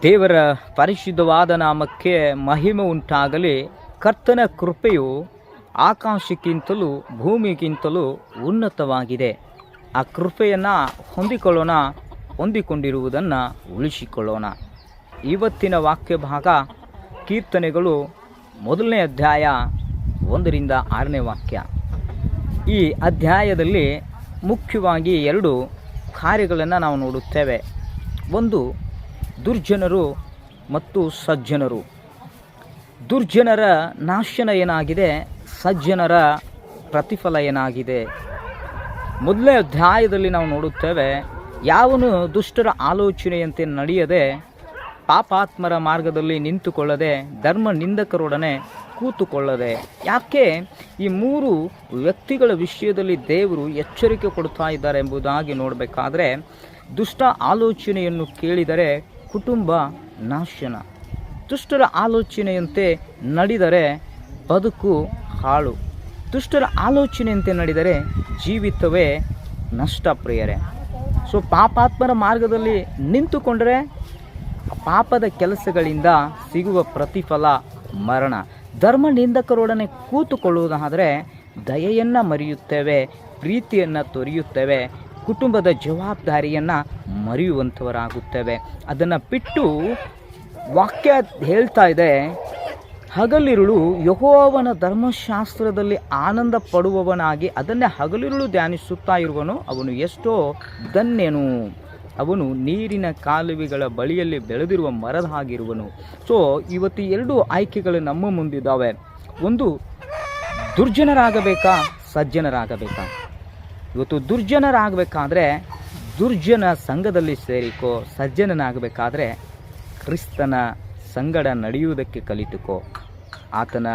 ದೇವರ ಪರಿಶುದ್ಧವಾದ ನಾಮಕ್ಕೆ ಮಹಿಮೆ ಉಂಟಾಗಲಿ. ಕರ್ತನ ಕೃಪೆಯು ಆಕಾಶಕ್ಕಿಂತಲೂ ಭೂಮಿಗಿಂತಲೂ ಉನ್ನತವಾಗಿದೆ. ಆ ಕೃಪೆಯನ್ನು ಹೊಂದಿಕೊಳ್ಳೋಣ, ಹೊಂದಿಕೊಂಡಿರುವುದನ್ನು ಉಳಿಸಿಕೊಳ್ಳೋಣ. ಇವತ್ತಿನ ವಾಕ್ಯ ಭಾಗ ಕೀರ್ತನೆಗಳು 1ನೇ ಅಧ್ಯಾಯ 1ರಿಂದ 6ನೇ ವಾಕ್ಯ. ಈ ಅಧ್ಯಾಯದಲ್ಲಿ ಮುಖ್ಯವಾಗಿ 2 ಕಾರ್ಯಗಳನ್ನು ನಾವು ನೋಡುತ್ತೇವೆ. ಒಂದು, ದುರ್ಜನರು ಮತ್ತು ಸಜ್ಜನರು. ದುರ್ಜನರ ನಾಶನ ಏನಾಗಿದೆ, ಸಜ್ಜನರ ಪ್ರತಿಫಲ ಏನಾಗಿದೆ. 1ನೇ ಅಧ್ಯಾಯದಲ್ಲಿ ನಾವು ನೋಡುತ್ತೇವೆ, ಯಾವನು ದುಷ್ಟರ ಆಲೋಚನೆಯಂತೆ ನಡೆಯದೆ ಪಾಪಾತ್ಮರ ಮಾರ್ಗದಲ್ಲಿ ನಿಂತುಕೊಳ್ಳದೆ ಧರ್ಮ ನಿಂದಕರೊಡನೆ ಕೂತುಕೊಳ್ಳದೆ. ಯಾಕೆ ಈ 3 ವ್ಯಕ್ತಿಗಳ ವಿಷಯದಲ್ಲಿ ದೇವರು ಎಚ್ಚರಿಕೆ ಕೊಡ್ತಾ ಇದ್ದಾರೆ ಎಂಬುದಾಗಿ ನೋಡಬೇಕಾದ್ರೆ, ದುಷ್ಟ ಆಲೋಚನೆಯನ್ನು ಕೇಳಿದರೆ ಕುಟುಂಬ ನಾಶನ, ದುಷ್ಟರ ಆಲೋಚನೆಯಂತೆ ನಡೆದರೆ ಬದುಕು ಹಾಳು, ದುಷ್ಟರ ಆಲೋಚನೆಯಂತೆ ನಡೆದರೆ ಜೀವಿತವೇ ನಷ್ಟ ಪ್ರಿಯರೇ. ಸೊ ಪಾಪಾತ್ಮರ ಮಾರ್ಗದಲ್ಲಿ ನಿಂತುಕೊಂಡರೆ ಪಾಪದ ಕೆಲಸಗಳಿಂದ ಸಿಗುವ ಪ್ರತಿಫಲ ಮರಣ. ಧರ್ಮ ನಿಂದಕರೊಡನೆ ಕೂತುಕೊಳ್ಳುವುದಾದರೆ ದಯೆಯನ್ನು ಮರೆಯುತ್ತೇವೆ, ಪ್ರೀತಿಯನ್ನು ತೊರೆಯುತ್ತೇವೆ, ಕುಟುಂಬದ ಜವಾಬ್ದಾರಿಯನ್ನು ಮರೆಯುವಂಥವರಾಗುತ್ತೇವೆ. ಅದನ್ನು ಬಿಟ್ಟು ವಾಕ್ಯ ಹೇಳ್ತಾ ಇದೆ, ಹಗಲಿರುಳು ಯೆಹೋವನ ಧರ್ಮಶಾಸ್ತ್ರದಲ್ಲಿ ಆನಂದ ಪಡುವವನಾಗಿ ಅದನ್ನೇ ಹಗಲಿರುಳು ಧ್ಯಾನಿಸುತ್ತಾ ಇರುವನು, ಅವನು ಎಷ್ಟೋ ಧನ್ಯನು. ಅವನು ನೀರಿನ ಕಾಲುವೆಗಳ ಬಳಿಯಲ್ಲಿ ಬೆಳೆದಿರುವ ಮರದ ಹಾಗಿರುವನು. ಸೊ ಇವತ್ತು 2 ಆಯ್ಕೆಗಳು ನಮ್ಮ ಮುಂದಿದ್ದಾವೆ. ಒಂದು, ದುರ್ಜನರಾಗಬೇಕಾ, ಸಜ್ಜನರಾಗಬೇಕಾ. ಇವತ್ತು ದುರ್ಜನರಾಗಬೇಕಾದ್ರೆ ದುರ್ಜನ ಸಂಘದಲ್ಲಿ ಸೇರಿಕೋ, ಸಜ್ಜನನಾಗಬೇಕಾದ್ರೆ ಕ್ರಿಸ್ತನ ಸಂಗಡ ನಡೆಯುವುದಕ್ಕೆ ಕಲಿತುಕೋ. ಆತನ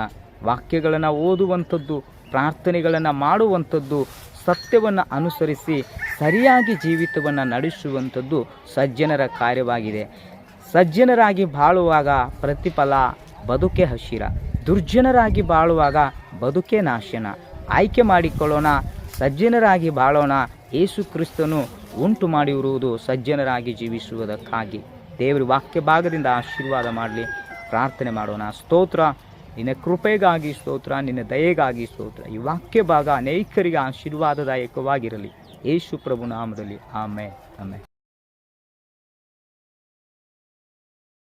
ವಾಕ್ಯಗಳನ್ನು ಓದುವಂಥದ್ದು, ಪ್ರಾರ್ಥನೆಗಳನ್ನು ಮಾಡುವಂಥದ್ದು, ಸತ್ಯವನ್ನು ಅನುಸರಿಸಿ ಸರಿಯಾಗಿ ಜೀವಿತವನ್ನು ನಡೆಸುವಂಥದ್ದು ಸಜ್ಜನರ ಕಾರ್ಯವಾಗಿದೆ. ಸಜ್ಜನರಾಗಿ ಬಾಳುವಾಗ ಪ್ರತಿಫಲ ಬದುಕೆ ಹಸಿರ, ದುರ್ಜನರಾಗಿ ಬಾಳುವಾಗ ಬದುಕೆ ನಾಶನ. ಆಯ್ಕೆ ಮಾಡಿಕೊಳ್ಳೋಣ, ಸಜ್ಜನರಾಗಿ ಬಾಳೋಣ. ಯೇಸು ಕ್ರಿಸ್ತನು ಉಂಟು ಮಾಡಿರುವುದು ಸಜ್ಜನರಾಗಿ ಜೀವಿಸುವುದಕ್ಕಾಗಿ. ದೇವರ ವಾಕ್ಯ ಭಾಗದಿಂದ ಆಶೀರ್ವಾದ ಮಾಡಲಿ. ಪ್ರಾರ್ಥನೆ ಮಾಡೋಣ. ಸ್ತೋತ್ರ, ನಿನ್ನ ಕೃಪೆಗಾಗಿ ಸ್ತೋತ್ರ, ನಿನ್ನ ದಯೆಗಾಗಿ ಸ್ತೋತ್ರ. ಈ ವಾಕ್ಯ ಭಾಗ ಅನೇಕರಿಗೆ ಆಶೀರ್ವಾದದಾಯಕವಾಗಿರಲಿ. ಯೇಸು ಪ್ರಭು ನಾಮದಲ್ಲಿ ಆಮೆನ್.